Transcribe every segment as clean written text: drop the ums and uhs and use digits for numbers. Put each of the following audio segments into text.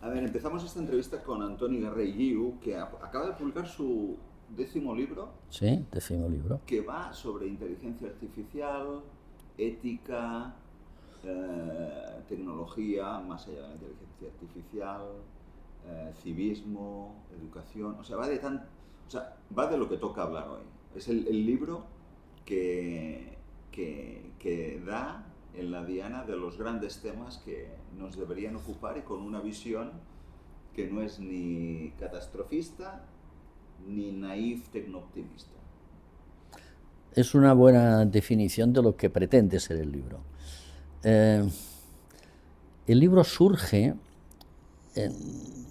A ver, empezamos esta entrevista con Antoni Garrey Guiu, que acaba de publicar su 10º libro, Sí, 10º libro. que va sobre inteligencia artificial, ética, tecnología, más allá de la inteligencia artificial, civismo, educación, o sea, va de lo que toca hablar hoy. Es el libro que da en la diana de los grandes temas que nos deberían ocupar y con una visión que no es ni catastrofista ni naif tecnooptimista. Es una buena definición de lo que pretende ser el libro. El libro surge,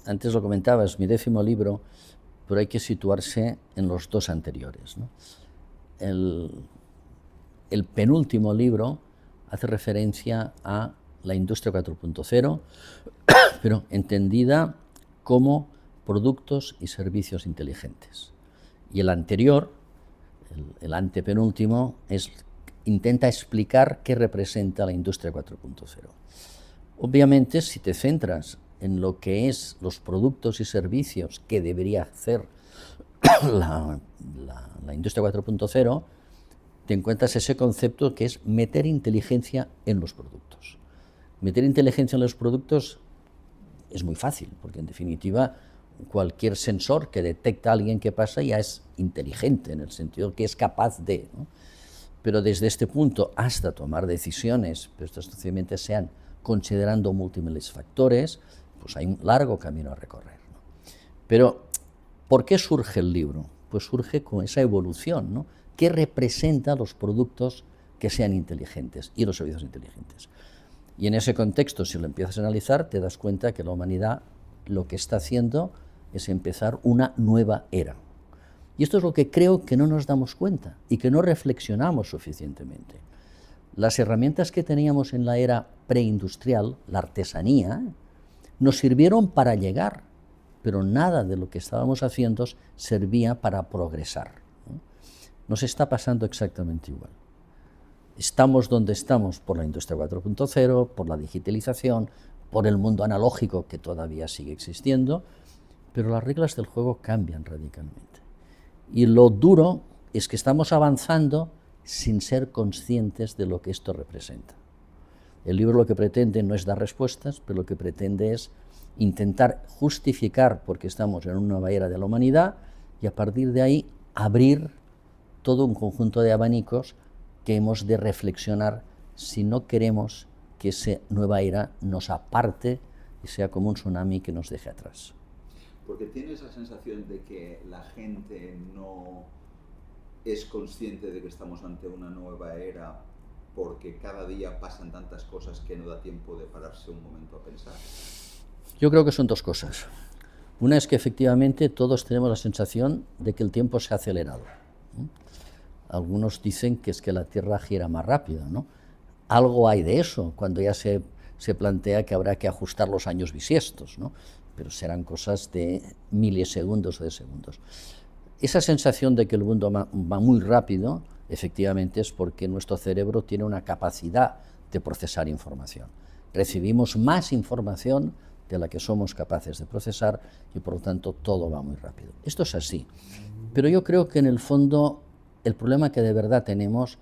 antes lo comentabas, mi 10º libro, pero hay que situarse en los dos anteriores, ¿no? El penúltimo libro hace referencia a la industria 4.0, pero entendida como productos y servicios inteligentes. Y el anterior, el antepenúltimo, intenta explicar qué representa la industria 4.0. Obviamente, si te centras en lo que es los productos y servicios que debería hacer la industria 4.0, te encuentras ese concepto que es meter inteligencia en los productos. Meter inteligencia en los productos es muy fácil, porque en definitiva cualquier sensor que detecta a alguien que pasa ya es inteligente, en el sentido que es capaz de, ¿no? Pero desde este punto hasta tomar decisiones, pero estas sencillamente sean considerando múltiples factores, pues hay un largo camino a recorrer, ¿no? Pero, ¿por qué surge el libro? Pues surge con esa evolución, ¿no? ¿Qué representa los productos que sean inteligentes y los servicios inteligentes? Y en ese contexto, si lo empiezas a analizar, te das cuenta que la humanidad lo que está haciendo es empezar una nueva era. Y esto es lo que creo que no nos damos cuenta y que no reflexionamos suficientemente. Las herramientas que teníamos en la era preindustrial, la artesanía, nos sirvieron para llegar, pero nada de lo que estábamos haciendo servía para progresar, ¿no? Nos está pasando exactamente igual. Estamos donde estamos por la industria 4.0, por la digitalización, por el mundo analógico que todavía sigue existiendo, pero las reglas del juego cambian radicalmente. Y lo duro es que estamos avanzando sin ser conscientes de lo que esto representa. El libro lo que pretende no es dar respuestas, pero lo que pretende es intentar justificar por qué estamos en una nueva era de la humanidad y a partir de ahí abrir todo un conjunto de abanicos que hemos de reflexionar si no queremos que esa nueva era nos aparte y sea como un tsunami que nos deje atrás. Porque tienes la sensación de que la gente no es consciente de que estamos ante una nueva era porque cada día pasan tantas cosas que no da tiempo de pararse un momento a pensar. Yo creo que son dos cosas. Una es que efectivamente todos tenemos la sensación de que el tiempo se ha acelerado, ¿no? Algunos dicen que es que la Tierra gira más rápido, ¿no? Algo hay de eso, cuando ya se plantea que habrá que ajustar los años bisiestos, ¿no? Pero serán cosas de milisegundos o de segundos. Esa sensación de que el mundo va muy rápido, efectivamente es porque nuestro cerebro tiene una capacidad de procesar información. Recibimos más información de la que somos capaces de procesar y por lo tanto todo va muy rápido. Esto es así, pero yo creo que en el fondo el problema que de verdad tenemos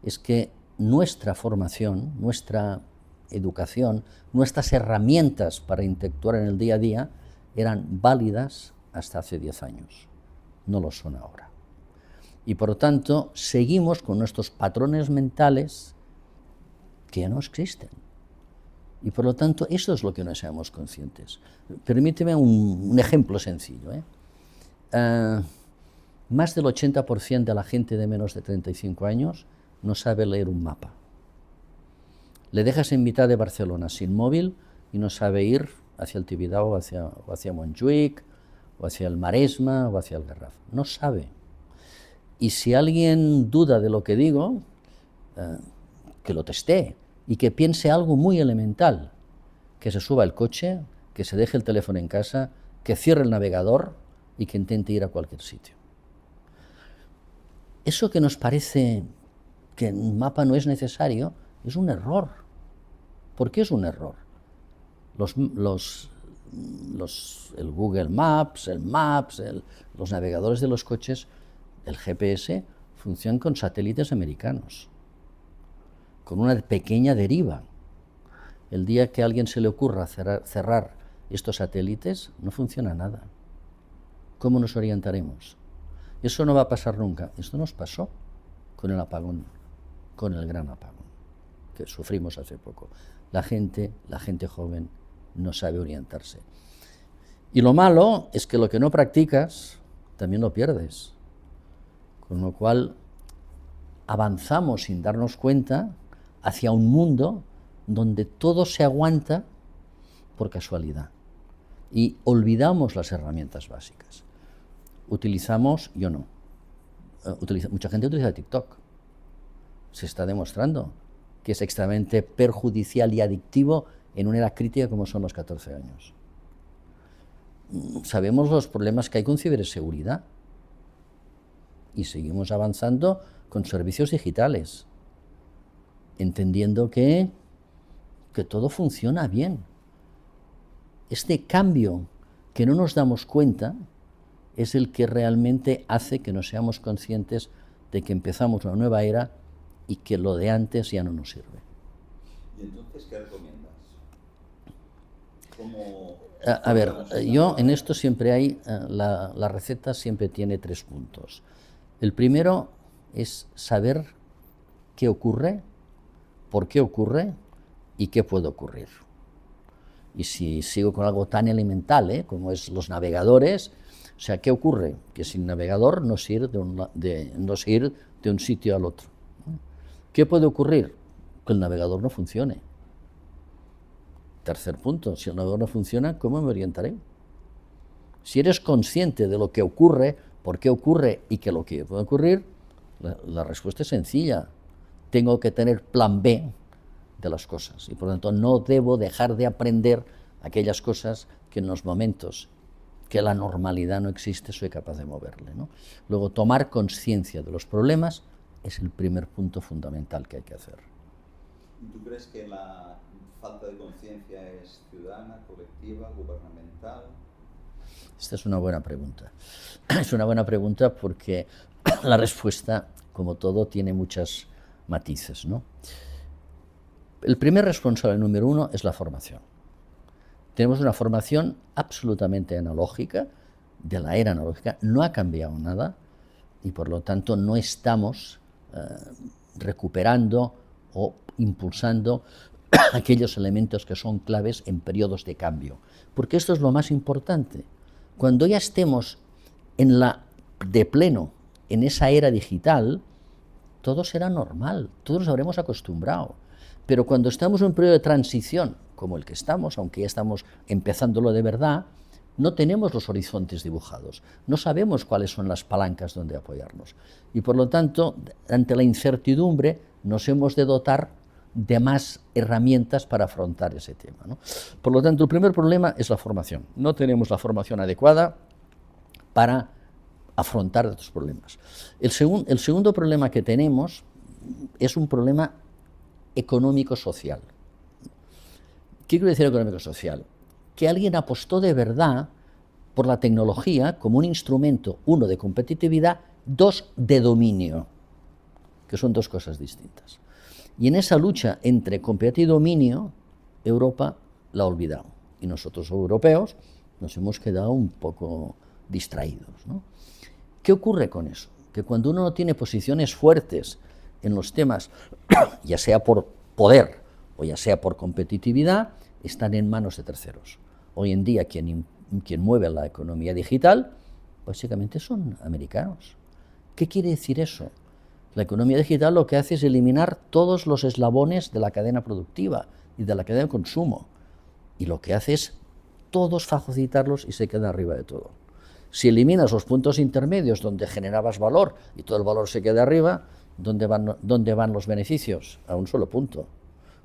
es que nuestra formación, nuestra educación, nuestras herramientas para interactuar en el día a día eran válidas hasta hace 10 años. No lo son ahora. Y por lo tanto, seguimos con nuestros patrones mentales que ya no existen. Y por lo tanto, eso es lo que no seamos conscientes. Permíteme un ejemplo sencillo, más del 80% de la gente de menos de 35 años no sabe leer un mapa. Le dejas en mitad de Barcelona sin móvil y no sabe ir hacia el Tibidabo o hacia Montjuïc, o hacia el Maresma, o hacia el Garraf. No sabe. Y si alguien duda de lo que digo, que lo testee y que piense algo muy elemental, que se suba al coche, que se deje el teléfono en casa, que cierre el navegador y que intente ir a cualquier sitio. Eso que nos parece que un mapa no es necesario es un error. ¿Por qué es un error? Los el Google Maps, los navegadores de los coches, el GPS, funcionan con satélites americanos, con una pequeña deriva. El día que a alguien se le ocurra cerrar estos satélites, no funciona nada. ¿Cómo nos orientaremos? Eso no va a pasar nunca. Esto nos pasó con el apagón, con el gran apagón, que sufrimos hace poco. La gente joven no sabe orientarse. Y lo malo es que lo que no practicas, también lo pierdes. Con lo cual, avanzamos sin darnos cuenta hacia un mundo donde todo se aguanta por casualidad. Y olvidamos las herramientas básicas. Utilizamos, yo no, mucha gente utiliza TikTok. Se está demostrando que es extremadamente perjudicial y adictivo en una era crítica como son los 14 años. Sabemos los problemas que hay con ciberseguridad y seguimos avanzando con servicios digitales, entendiendo que todo funciona bien. Este cambio que no nos damos cuenta es el que realmente hace que no seamos conscientes de que empezamos una nueva era y que lo de antes ya no nos sirve. ¿Y entonces qué recomiendas? A ver, yo en esto siempre hay, la receta siempre tiene 3 puntos. El primero es saber qué ocurre, por qué ocurre y qué puede ocurrir. Y si sigo con algo tan elemental como es los navegadores, o sea, ¿qué ocurre? Que sin navegador no se ir de un sitio al otro. ¿Qué puede ocurrir? Que el navegador no funcione. Tercer punto, si el navegador no funciona, ¿cómo me orientaré? Si eres consciente de lo que ocurre, por qué ocurre y que lo que puede ocurrir, la respuesta es sencilla. Tengo que tener plan B de las cosas y por lo tanto no debo dejar de aprender aquellas cosas que en los momentos que la normalidad no existe soy capaz de moverle, ¿no? Luego, tomar conciencia de los problemas es el primer punto fundamental que hay que hacer. ¿Tú crees que la falta de conciencia es ciudadana, colectiva, gubernamental? Esta es una buena pregunta. Es una buena pregunta porque la respuesta, como todo, tiene muchos matices, ¿no? El primer responsable número 1 es la formación. Tenemos una formación absolutamente analógica, de la era analógica, no ha cambiado nada y por lo tanto no estamos recuperando o impulsando aquellos elementos que son claves en periodos de cambio. Porque esto es lo más importante. Cuando ya estemos de pleno en esa era digital, todo será normal, todos nos habremos acostumbrado. Pero cuando estamos en un periodo de transición, como el que estamos, aunque ya estamos empezándolo de verdad, no tenemos los horizontes dibujados, no sabemos cuáles son las palancas donde apoyarnos. Y por lo tanto, ante la incertidumbre, nos hemos de dotar de más herramientas para afrontar ese tema, ¿no? Por lo tanto, el primer problema es la formación. No tenemos la formación adecuada para afrontar estos problemas. El segundo problema que tenemos es un problema económico-social. ¿Qué quiero decir económico-social? Que alguien apostó de verdad por la tecnología como un instrumento, 1, de competitividad, 2, de dominio, que son 2 cosas distintas. Y en esa lucha entre competitividad y dominio, Europa la ha olvidado. Y nosotros, europeos, nos hemos quedado un poco distraídos, ¿no? ¿Qué ocurre con eso? Que cuando uno no tiene posiciones fuertes en los temas, ya sea por poder o ya sea por competitividad, están en manos de terceros. Hoy en día quien mueve la economía digital básicamente son americanos. ¿Qué quiere decir eso? La economía digital lo que hace es eliminar todos los eslabones de la cadena productiva y de la cadena de consumo. Y lo que hace es todos fagocitarlos y se queda arriba de todo. Si eliminas los puntos intermedios donde generabas valor y todo el valor se queda arriba, ¿dónde van los beneficios? A un solo punto.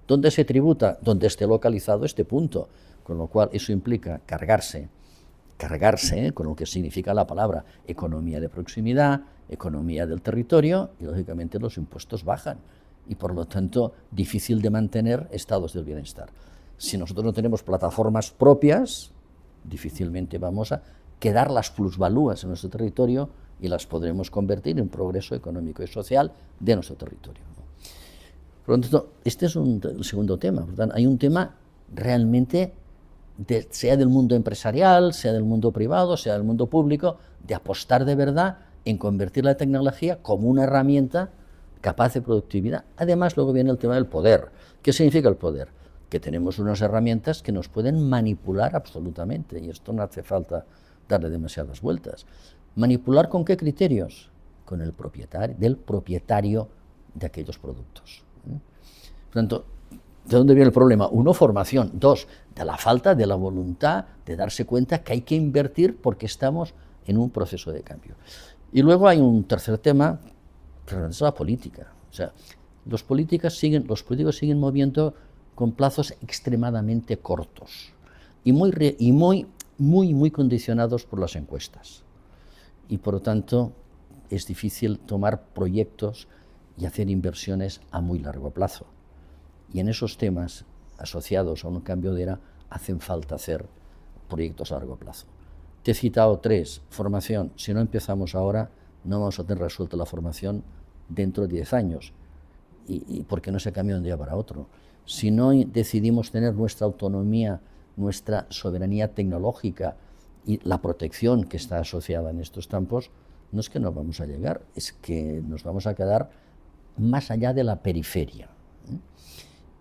¿Dónde se tributa? Donde esté localizado este punto. Con lo cual eso implica cargarse, con lo que significa la palabra economía de proximidad, economía del territorio, y lógicamente los impuestos bajan. Y por lo tanto, difícil de mantener estados del bienestar. Si nosotros no tenemos plataformas propias, difícilmente vamos a quedar las plusvalúas en nuestro territorio y las podremos convertir en progreso económico y social de nuestro territorio, ¿no? Por lo tanto, este es el segundo tema. Por tanto, hay un tema realmente, sea del mundo empresarial, sea del mundo privado, sea del mundo público, de apostar de verdad en convertir la tecnología como una herramienta capaz de productividad. Además, luego viene el tema del poder. ¿Qué significa el poder? Que tenemos unas herramientas que nos pueden manipular absolutamente, y esto no hace falta darle demasiadas vueltas. ¿Manipular con qué criterios? Con el propietario de aquellos productos. Por tanto, ¿de dónde viene el problema? Uno, formación. Dos, de la falta de la voluntad de darse cuenta que hay que invertir porque estamos en un proceso de cambio. Y luego hay un tercer tema, que es la política. O sea, los políticos siguen moviendo con plazos extremadamente cortos y muy condicionados por las encuestas. Y por lo tanto, es difícil tomar proyectos y hacer inversiones a muy largo plazo. Y en esos temas asociados a un cambio de era hacen falta hacer proyectos a largo plazo. Te he citado 3, formación. Si no empezamos ahora, no vamos a tener resuelta la formación dentro de 10 años. ¿Y por qué no se cambia de un día para otro? Si no decidimos tener nuestra autonomía, nuestra soberanía tecnológica y la protección que está asociada en estos campos, no es que no vamos a llegar, es que nos vamos a quedar más allá de la periferia.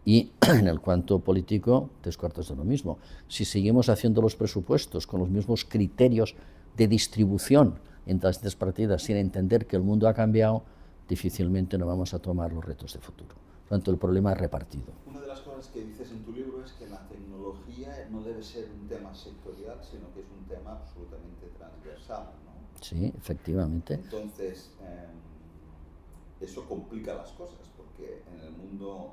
Y en el cuanto político, 3/4 de lo mismo. Si seguimos haciendo los presupuestos con los mismos criterios de distribución entre las distintas partidas sin entender que el mundo ha cambiado, difícilmente no vamos a tomar los retos de futuro. Por lo tanto, el problema es repartido. Una de las cosas que dices en tu libro es que la tecnología no debe ser un tema sectorial, sino que es un tema absolutamente transversal, ¿no? Sí, efectivamente. Entonces, eso complica las cosas, porque en el mundo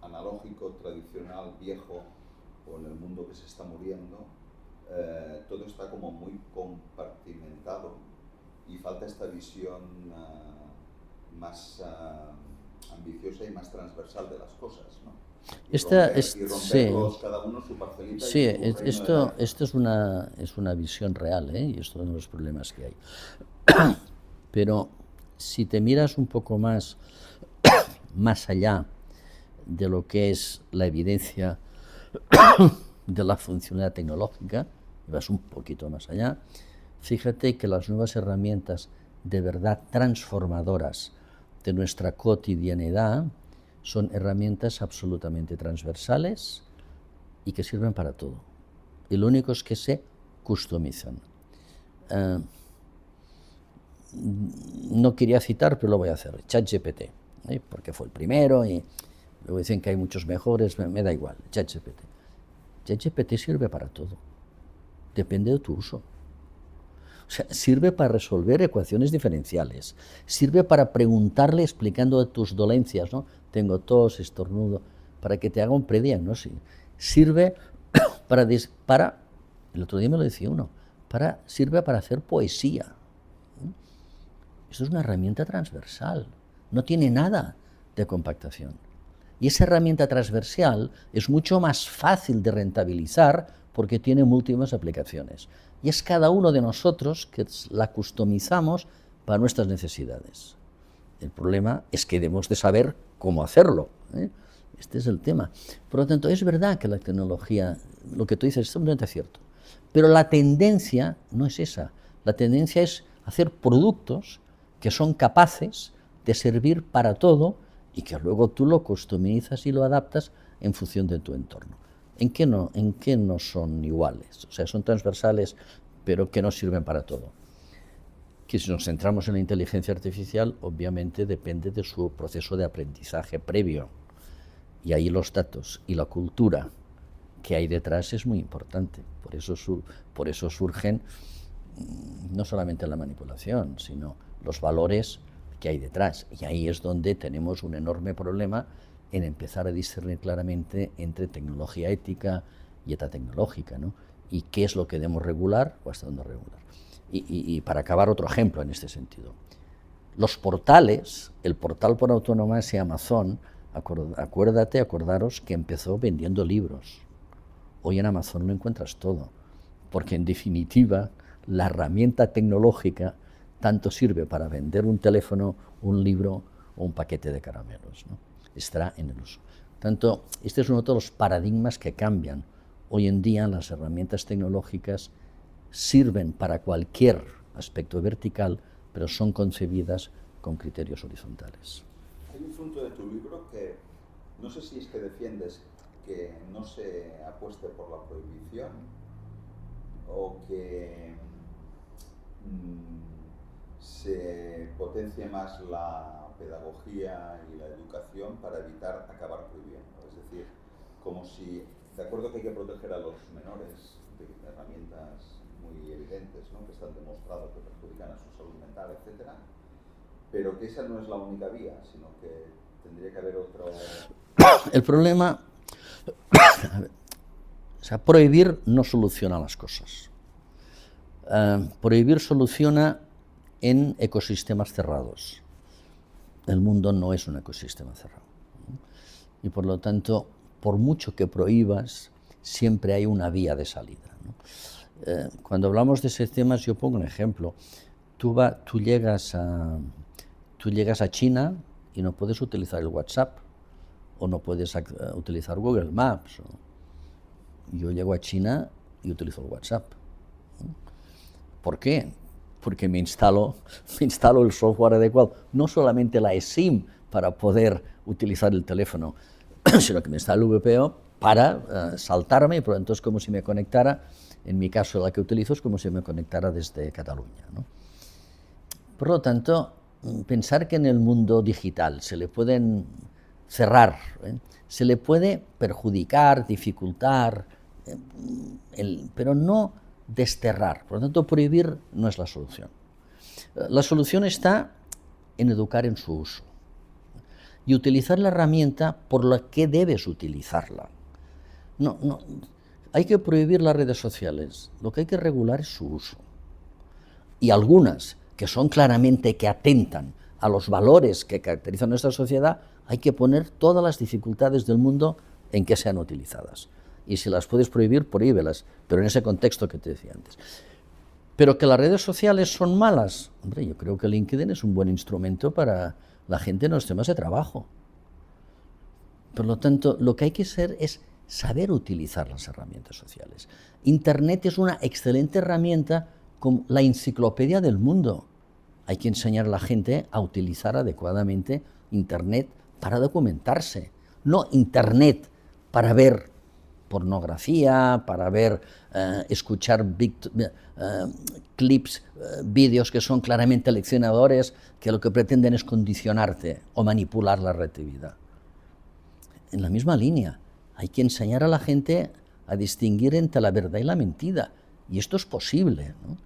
analógico, tradicional, viejo, o en el mundo que se está muriendo, todo está como muy compartimentado y falta esta visión más ambiciosa y más transversal de las cosas, ¿no? Romperlos, cada uno su parcelita. Sí, y esto es una visión real, ¿eh? Y esto es uno de los problemas que hay. Pero si te miras un poco más allá de lo que es la evidencia de la funcionalidad tecnológica, vas un poquito más allá, fíjate que las nuevas herramientas de verdad transformadoras de nuestra cotidianidad son herramientas absolutamente transversales y que sirven para todo. Y lo único es que se customizan. No quería citar, pero lo voy a hacer. ChatGPT, porque fue el primero y luego dicen que hay muchos mejores, me da igual. ChatGPT. ChatGPT sirve para todo. Depende de tu uso. O sea, sirve para resolver ecuaciones diferenciales, sirve para preguntarle explicando tus dolencias, ¿no? Tengo tos, estornudo, para que te haga un prediagnóstico. Sirve para, el otro día me lo decía uno, sirve para hacer poesía. Esto es una herramienta transversal, no tiene nada de compactación. Y esa herramienta transversal es mucho más fácil de rentabilizar porque tiene múltiples aplicaciones. Y es cada uno de nosotros que la customizamos para nuestras necesidades. El problema es que debemos de saber cómo hacerlo, ¿eh? Este es el tema. Por lo tanto, es verdad que la tecnología, lo que tú dices, es totalmente cierto. Pero la tendencia no es esa. La tendencia es hacer productos que son capaces de servir para todo y que luego tú lo customizas y lo adaptas en función de tu entorno. ¿En qué no son iguales? O sea, son transversales, pero que no sirven para todo. Que si nos centramos en la inteligencia artificial, obviamente depende de su proceso de aprendizaje previo. Y ahí los datos y la cultura que hay detrás es muy importante. Por eso surgen no solamente la manipulación, sino los valores que hay detrás. Y ahí es donde tenemos un enorme problema en empezar a discernir claramente entre tecnología ética y ética tecnológica, ¿no? Y qué es lo que debemos regular o hasta dónde regular. Y para acabar, otro ejemplo en este sentido. Los portales, el portal por antonomasia Amazon, acordaros que empezó vendiendo libros Hoy en Amazon lo encuentras todo, porque en definitiva la herramienta tecnológica tanto sirve para vender un teléfono, un libro o un paquete de caramelos, ¿no? Estará en el uso. Tanto, este es uno de los paradigmas que cambian. Hoy en día las herramientas tecnológicas sirven para cualquier aspecto vertical, pero son concebidas con criterios horizontales. Hay un punto de tu libro que no sé si es que defiendes que no se apueste por la prohibición o que se potencie más la pedagogía y la educación para evitar acabar prohibiendo. Es decir, como si, de acuerdo que hay que proteger a los menores de herramientas muy evidentes, ¿no?, que están demostrados que perjudican a su salud mental, etcétera, pero que esa no es la única vía, sino que tendría que haber otro... El problema, o sea, prohibir no soluciona las cosas. Prohibir soluciona en ecosistemas cerrados. El mundo no es un ecosistema cerrado, ¿no? Y por lo tanto, por mucho que prohíbas, siempre hay una vía de salida, ¿no? Cuando hablamos de esos temas, yo pongo un ejemplo. Tú llegas a China y no puedes utilizar el WhatsApp, o no puedes utilizar Google Maps. Yo llego a China y utilizo el WhatsApp, ¿no? ¿Por qué? Porque me instalo el software adecuado, no solamente la eSIM para poder utilizar el teléfono, sino que me instalo el VPO para saltarme, y por lo tanto es como si me conectara, en mi caso la que utilizo es como si me conectara desde Cataluña, ¿no? Por lo tanto, pensar que en el mundo digital se le pueden cerrar, se le puede perjudicar, dificultar, pero no desterrar. Por lo tanto, prohibir no es la solución. La solución está en educar en su uso y utilizar la herramienta por la que debes utilizarla. No, hay que prohibir las redes sociales, lo que hay que regular es su uso. Y algunas que son claramente que atentan a los valores que caracterizan nuestra sociedad, hay que poner todas las dificultades del mundo en que sean utilizadas. Y si las puedes prohibir, prohíbelas, pero en ese contexto que te decía antes. Pero que las redes sociales son malas, hombre, yo creo que LinkedIn es un buen instrumento para la gente en los temas de trabajo. Por lo tanto, lo que hay que hacer es saber utilizar las herramientas sociales. Internet es una excelente herramienta como la enciclopedia del mundo. Hay que enseñar a la gente a utilizar adecuadamente Internet para documentarse, no Internet para ver pornografía, para ver, escuchar clips, vídeos que son claramente leccionadores, que lo que pretenden es condicionarte o manipular la reactividad. En la misma línea, hay que enseñar a la gente a distinguir entre la verdad y la mentira, y esto es posible, ¿no?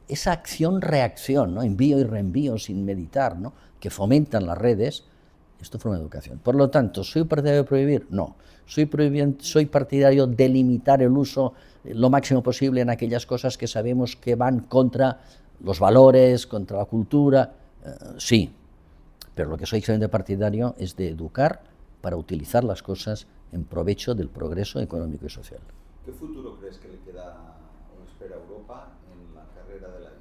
Esa acción-reacción, ¿no?, envío y reenvío sin meditar, ¿no?, que fomentan las redes, esto forma educación. Por lo tanto, ¿soy partidario de prohibir? No. ¿Soy partidario de limitar el uso lo máximo posible en aquellas cosas que sabemos que van contra los valores, contra la cultura? Sí. Pero lo que soy excelente partidario es de educar para utilizar las cosas en provecho del progreso económico y social. ¿Qué futuro crees que le queda o espera a Europa en la carrera de la IA?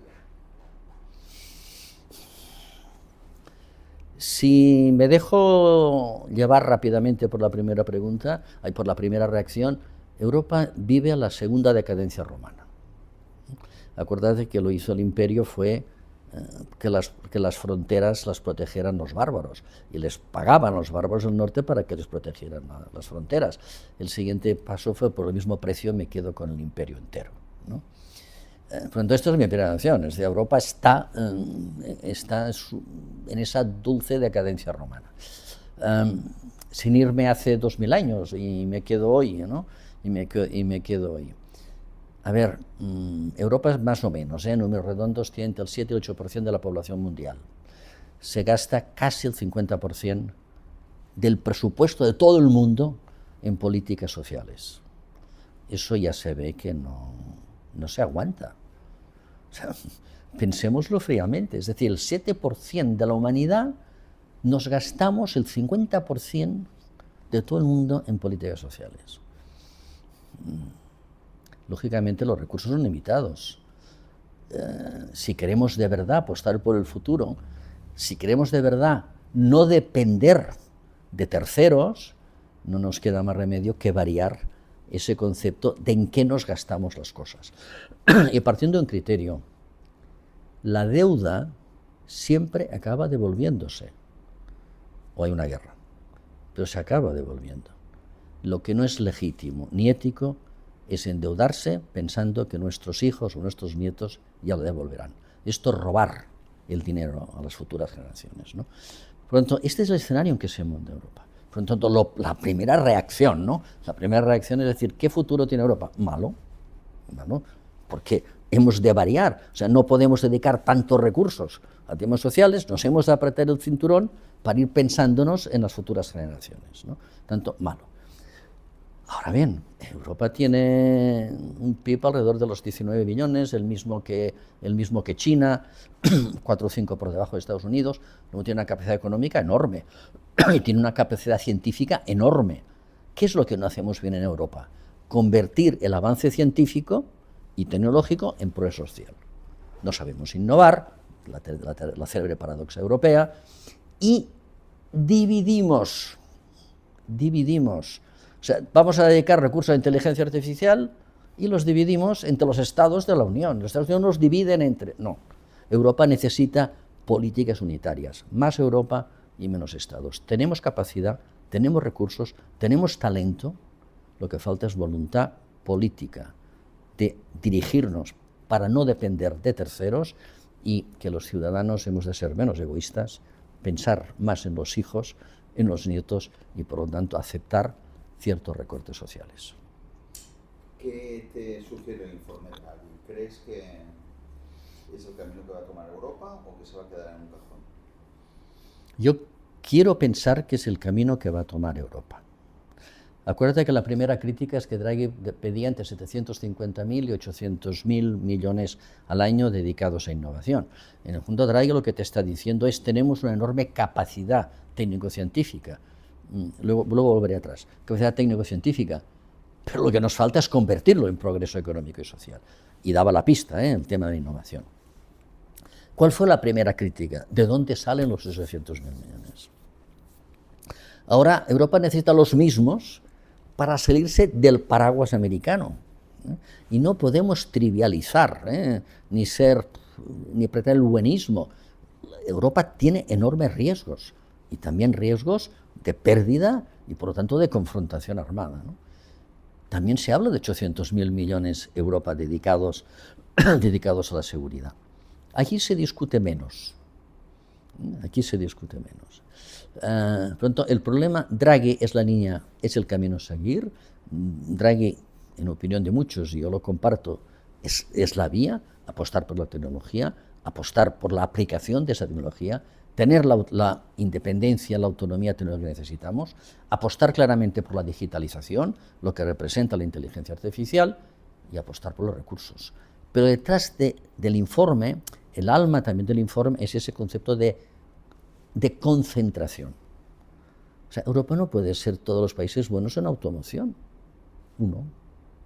Si me dejo llevar rápidamente por la primera pregunta, por la primera reacción, Europa vive a la segunda decadencia romana. Acordad que lo hizo el imperio fue que las fronteras las protegieran los bárbaros, y les pagaban los bárbaros del norte para que les protegieran las fronteras. El siguiente paso fue: por el mismo precio me quedo con el imperio entero, ¿no? Por tanto, esto es mi primera noción, es de Europa está en esa dulce decadencia romana. Sin irme hace 2000 años, y me quedo hoy, ¿no? Y me quedo hoy. A ver, Europa es más o menos, números redondos, tiene entre el 7 y el 8% de la población mundial. Se gasta casi el 50% del presupuesto de todo el mundo en políticas sociales. Eso ya se ve que no se aguanta. O sea, pensémoslo fríamente, es decir, el 7% de la humanidad nos gastamos el 50% de todo el mundo en políticas sociales. lógicamente los recursos son limitados. Si queremos de verdad apostar por el futuro, si queremos de verdad no depender de terceros, no nos queda más remedio que variar ese concepto de en qué nos gastamos las cosas. Y partiendo de un criterio, la deuda siempre acaba devolviéndose, o hay una guerra, pero se acaba devolviendo. Lo que no es legítimo ni ético es endeudarse pensando que nuestros hijos o nuestros nietos ya lo devolverán. Esto es robar el dinero a las futuras generaciones, ¿no? Por lo tanto, este es el escenario en que se monta Europa. Por lo tanto, la primera reacción, ¿no? La primera reacción es decir, ¿qué futuro tiene Europa? Malo, malo, porque hemos de variar, o sea, no podemos dedicar tantos recursos a temas sociales, nos hemos de apretar el cinturón para ir pensándonos en las futuras generaciones, ¿no? Tanto, malo. Ahora bien, Europa tiene un PIB alrededor de los 19 billones, el mismo que China, 4 o 5 por debajo de Estados Unidos, luego tiene una capacidad económica enorme y tiene una capacidad científica enorme. ¿Qué es lo que no hacemos bien en Europa? Convertir el avance científico y tecnológico en progreso social. No sabemos innovar, la célebre paradoja europea, y dividimos. O sea, vamos a dedicar recursos a inteligencia artificial y los dividimos entre los estados de la Unión. Los Estados Unidos nos dividen entre... No, Europa necesita políticas unitarias, más Europa y menos estados. Tenemos capacidad, tenemos recursos, tenemos talento, lo que falta es voluntad política de dirigirnos para no depender de terceros y que los ciudadanos hemos de ser menos egoístas, pensar más en los hijos, en los nietos y por lo tanto aceptar ciertos recortes sociales. ¿Qué te sugiere el informe Draghi? ¿Crees que es el camino que va a tomar Europa o que se va a quedar en un cajón? Yo quiero pensar que es el camino que va a tomar Europa. Acuérdate que la primera crítica es que Draghi pedía entre 750.000 y 800.000 millones al año dedicados a innovación. En el fondo, Draghi lo que te está diciendo es tenemos una enorme capacidad técnico-científica. Luego volveré atrás. Capacidad técnico-científica. Pero lo que nos falta es convertirlo en progreso económico y social. Y daba la pista, el tema de la innovación. ¿Cuál fue la primera crítica? ¿De dónde salen los 800.000 millones? Ahora Europa necesita los mismos para salirse del paraguas americano. Y no podemos trivializar, ni pretender el buenismo. Europa tiene enormes riesgos, y también riesgos de pérdida y por lo tanto de confrontación armada, ¿no? También se habla de 800.000 millones Europa dedicados a la seguridad. Aquí se discute menos. Pronto, el problema, Draghi es la línea, es el camino a seguir. Draghi, en opinión de muchos, y yo lo comparto, es la vía, apostar por la tecnología, apostar por la aplicación de esa tecnología, tener la independencia, la autonomía tecnológica que necesitamos, apostar claramente por la digitalización, lo que representa la inteligencia artificial, y apostar por los recursos. Pero detrás del informe, el alma también del informe es ese concepto de concentración. O sea, Europa no puede ser todos los países buenos en automoción. Uno,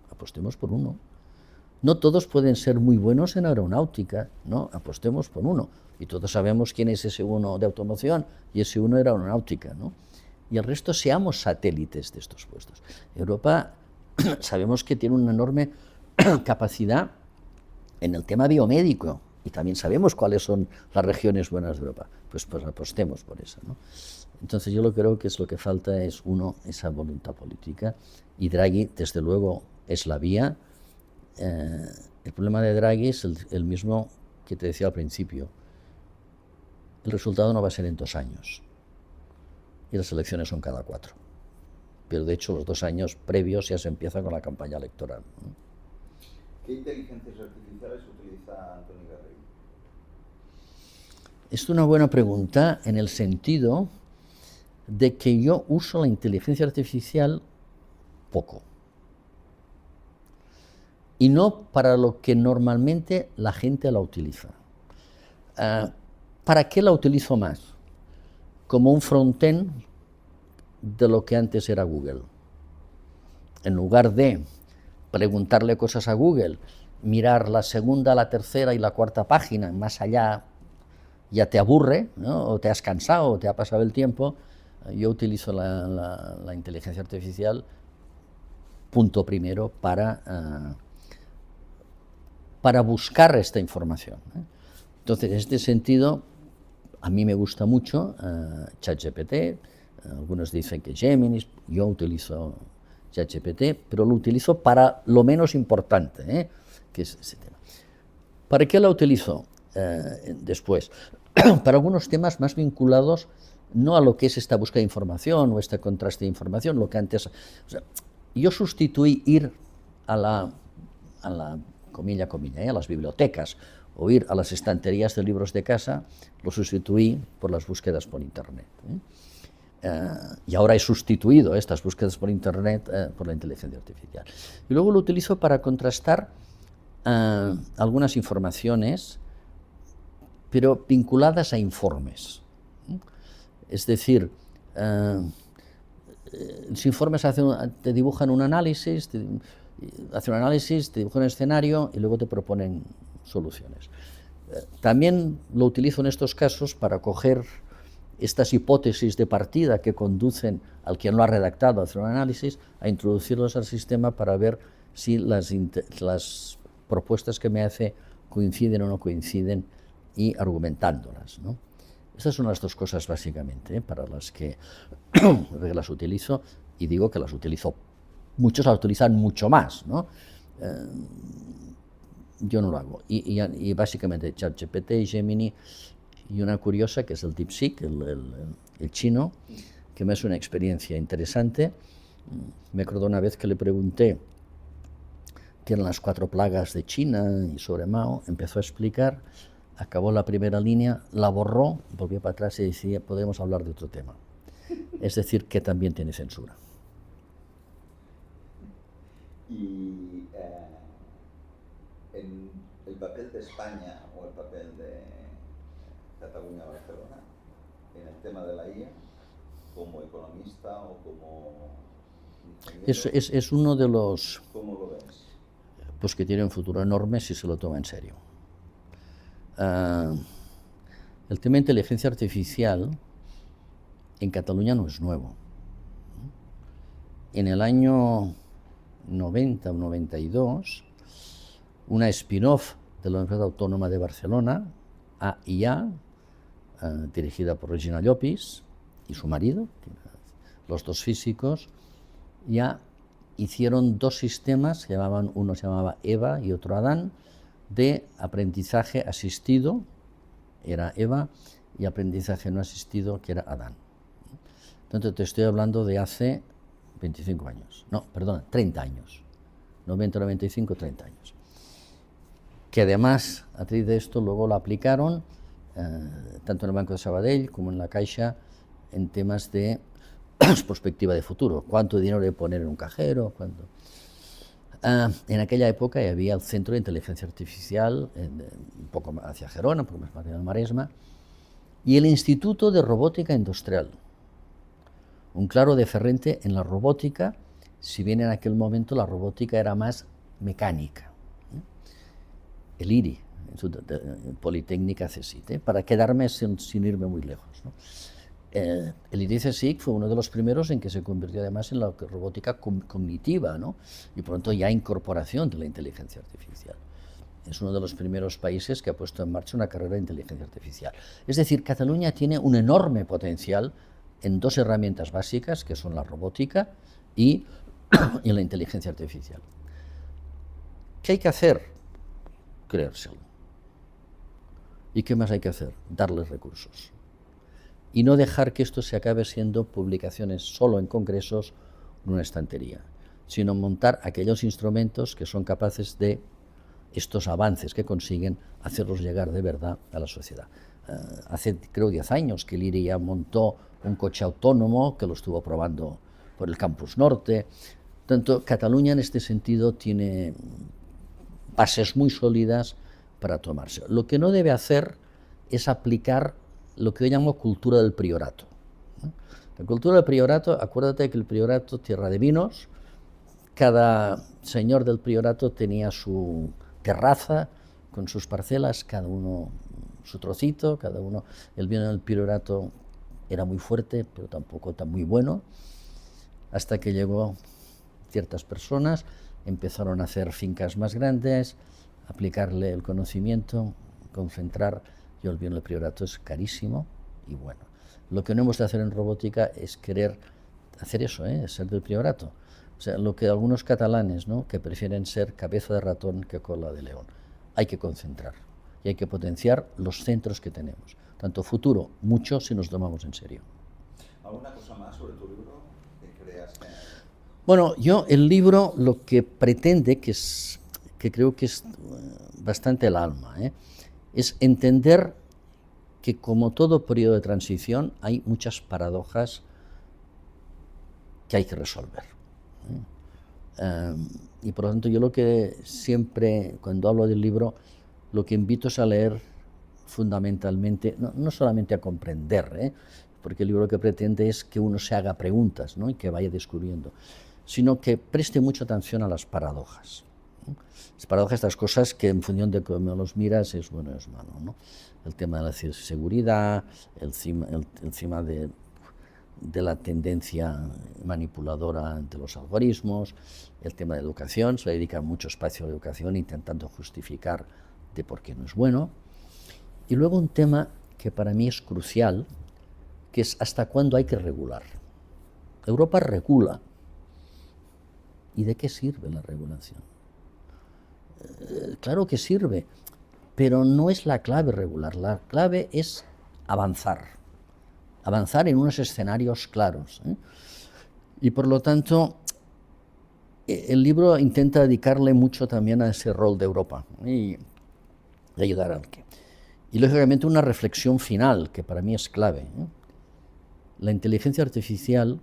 apostemos por uno. No todos pueden ser muy buenos en aeronáutica, no, apostemos por uno. Y todos sabemos quién es ese uno de automoción y ese uno de aeronáutica, ¿no? Y el resto seamos satélites de estos puestos. Europa sabemos que tiene una enorme capacidad en el tema biomédico y también sabemos cuáles son las regiones buenas de Europa. Pues apostemos por eso, ¿no? Entonces yo creo que lo que falta es, uno, esa voluntad política, y Draghi, desde luego, es la vía. El problema de Draghi es el mismo que te decía al principio. El resultado no va a ser en 2 años, y las elecciones son cada 4. Pero de hecho los 2 años previos ya se empieza con la campaña electoral, ¿no? ¿Qué inteligencias artificiales utiliza Antonio Garrido? Es una buena pregunta en el sentido de que yo uso la inteligencia artificial poco. Y no para lo que normalmente la gente la utiliza. ¿Para qué la utilizo más? Como un frontend de lo que antes era Google. En lugar de preguntarle cosas a Google, mirar la segunda, la tercera y la cuarta página, más allá ya te aburre, ¿no? O te has cansado, o te ha pasado el tiempo. Yo utilizo la inteligencia artificial, punto primero, para buscar esta información. Entonces, en este sentido, a mí me gusta mucho ChatGPT, algunos dicen que Gemini, yo utilizo ChatGPT, pero lo utilizo para lo menos importante, que es ese tema. ¿Para qué la utilizo después? Para algunos temas más vinculados no a lo que es esta búsqueda de información o este contraste de información, lo que antes... O sea, yo sustituí ir a la comilla, a las bibliotecas o ir a las estanterías de libros de casa, lo sustituí por las búsquedas por Internet. Y ahora he sustituido estas búsquedas por Internet por la inteligencia artificial. Y luego lo utilizo para contrastar algunas informaciones, pero vinculadas a informes. Es decir, los informes te dibujan un análisis, te dibujan un escenario y luego te proponen soluciones. También lo utilizo en estos casos para coger estas hipótesis de partida que conducen al quien lo ha redactado a hacer un análisis, a introducirlos al sistema para ver si las propuesdas que me hace coinciden o no coinciden y argumentándolas, ¿no? Estas son las dos cosas básicamente para las que las utilizo, y digo que las utilizo, muchos las utilizan mucho más, ¿no? Yo no lo hago. Y básicamente ChatGPT, Gemini y una curiosa que es el DeepSeek, el chino, que me es una experiencia interesante. Me acuerdo una vez que le pregunté qué eran las 4 plagas de China y sobre Mao, empezó a explicar, acabó la primera línea, la borró, volvió para atrás y decía, podemos hablar de otro tema. Es decir, que también tiene censura. Y en el papel de España o el papel de Cataluña-Barcelona en el tema de la IA, como economista o como ingeniero, es uno de los... ¿cómo lo ves? Pues que tiene un futuro enorme si se lo toma en serio. El tema de inteligencia artificial en Cataluña no es nuevo. En el año 90 o 92, una spin-off de la Universidad Autónoma de Barcelona, AIA, dirigida por Regina Llopis y su marido, los dos físicos, ya hicieron 2 sistemas, uno se llamaba EVA y otro Adán, de aprendizaje asistido, era EVA, y aprendizaje no asistido, que era Adán. Entonces te estoy hablando de hace 25 años, no, perdona, 30 años, 90, 95, 30 años. Que además, a través de esto, luego lo aplicaron, tanto en el Banco de Sabadell como en la Caixa, en temas de perspectiva de futuro. ¿Cuánto dinero le poner en un cajero? ¿Cuánto? En aquella época había el Centro de Inteligencia Artificial, un poco hacia Gerona, un poco más hacia el Maresma, y el Instituto de Robótica Industrial. Un claro deferente en la robótica, si bien en aquel momento la robótica era más mecánica. El IRI, Politécnica CSIC, para quedarme sin irme muy lejos, ¿no? El IRI CSIC fue uno de los primeros en que se convirtió además en la robótica cognitiva, ¿no? Y pronto ya incorporación de la inteligencia artificial. Es uno de los primeros países que ha puesto en marcha una carrera de inteligencia artificial. Es decir, Cataluña tiene un enorme potencial en 2 herramientas básicas, que son la robótica y la inteligencia artificial. ¿Qué hay que hacer? Creérselo. ¿Y qué más hay que hacer? Darles recursos. Y no dejar que esto se acabe siendo publicaciones solo en congresos o en una estantería, sino montar aquellos instrumentos que son capaces de estos avances que consiguen hacerlos llegar de verdad a la sociedad. Hace, creo, 10 años que el IRI ya montó un coche autónomo que lo estuvo probando por el Campus Norte. Tanto Cataluña en este sentido tiene bases muy sólidas para tomarse. Lo que no debe hacer es aplicar lo que yo llamo cultura del priorato. La cultura del priorato, acuérdate que el priorato, tierra de vinos, cada señor del priorato tenía su terraza con sus parcelas, cada uno su trocito, cada uno. El vino del priorato era muy fuerte, pero tampoco tan muy bueno, hasta que llegó ciertas personas, empezaron a hacer fincas más grandes, aplicarle el conocimiento, concentrar. Yo el vino del priorato es carísimo y bueno. Lo que no hemos de hacer en robótica es querer hacer eso, ser del priorato. O sea, lo que algunos catalanes, ¿no?, que prefieren ser cabeza de ratón que cola de león. Hay que concentrar y hay que potenciar los centros que tenemos. Tanto futuro, mucho si nos tomamos en serio. ¿Alguna cosa más sobre tu libro que creas que... Bueno, el libro lo que pretende, que creo que es bastante el alma, es entender que como todo periodo de transición hay muchas paradojas que hay que resolver. Y por lo tanto yo lo que siempre, cuando hablo del libro, lo que invito es a leer fundamentalmente, no solamente a comprender, porque el libro lo que pretende es que uno se haga preguntas, ¿no?, y que vaya descubriendo, sino que preste mucha atención a las paradojas. Las paradojas, estas cosas que en función de cómo los miras es bueno o es malo, ¿no? El tema de la ciberseguridad, el tema de la tendencia manipuladora de los algoritmos, el tema de educación, se le dedica mucho espacio a la educación intentando justificar de por qué no es bueno. Y luego un tema que para mí es crucial, que es hasta cuándo hay que regular. Europa regula. ¿Y de qué sirve la regulación? Claro que sirve, pero no es la clave regular. La clave es avanzar en unos escenarios claros. Y por lo tanto, el libro intenta dedicarle mucho también a ese rol de Europa y de ayudar al que. Y lógicamente una reflexión final, que para mí es clave. La inteligencia artificial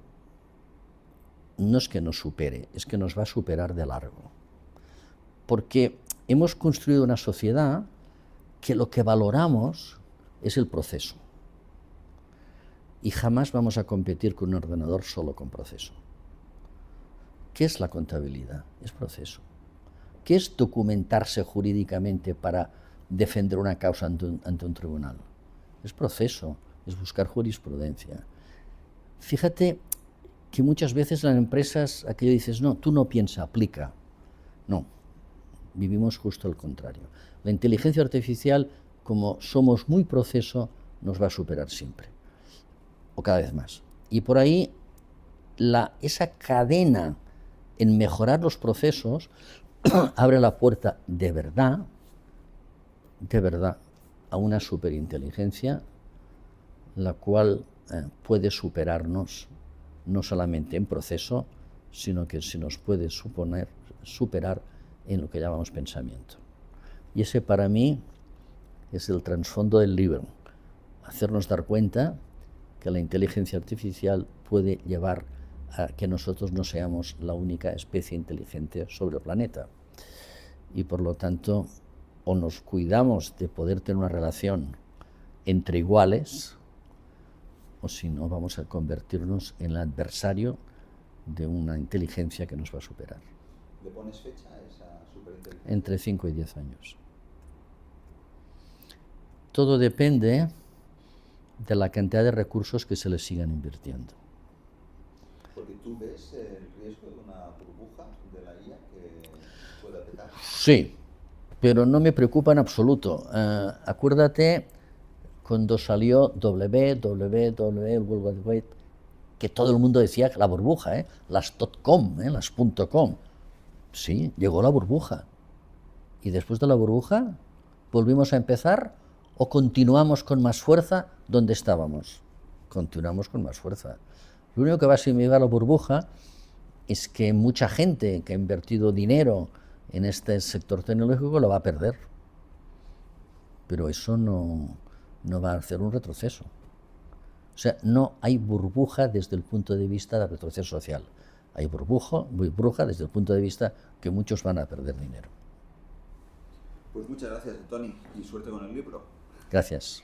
no es que nos supere, es que nos va a superar de largo. Porque hemos construido una sociedad que lo que valoramos es el proceso. Y jamás vamos a competir con un ordenador solo con proceso. ¿Qué es la contabilidad? Es proceso. ¿Qué es documentarse jurídicamente para defender una causa ante un tribunal? Es proceso, es buscar jurisprudencia. Fíjate que muchas veces las empresas, aquello dices, no, tú no piensa, aplica. No, vivimos justo al contrario. La inteligencia artificial, como somos muy proceso, nos va a superar siempre, o cada vez más. Y por ahí, esa cadena en mejorar los procesos abre la puerta de verdad, a una superinteligencia, la cual puede superarnos no solamente en proceso, sino que se nos puede superar en lo que llamamos pensamiento. Y ese para mí es el trasfondo del libro, hacernos dar cuenta que la inteligencia artificial puede llevar a que nosotros no seamos la única especie inteligente sobre el planeta. Y por lo tanto, o nos cuidamos de poder tener una relación entre iguales, o si no, vamos a convertirnos en el adversario de una inteligencia que nos va a superar. ¿Le pones fecha a esa superinteligencia? Entre 5 y 10 años. Todo depende de la cantidad de recursos que se les sigan invirtiendo. Porque tú ves el riesgo de una burbuja de la IA que pueda petar. Sí, pero no me preocupa en absoluto. Acuérdate cuando salió www, el World Wide Web, que todo el mundo decía que la burbuja, las .com, las .com. Sí, llegó la burbuja. ¿Y después de la burbuja volvimos a empezar o continuamos con más fuerza donde estábamos? Continuamos con más fuerza. Lo único que va a significar la burbuja es que mucha gente que ha invertido dinero en este sector tecnológico lo va a perder. Pero eso no va a hacer un retroceso. O sea, no hay burbuja desde el punto de vista del retroceso social. Hay burbuja desde el punto de vista que muchos van a perder dinero. Pues muchas gracias, Toni, y suerte con el libro. Gracias.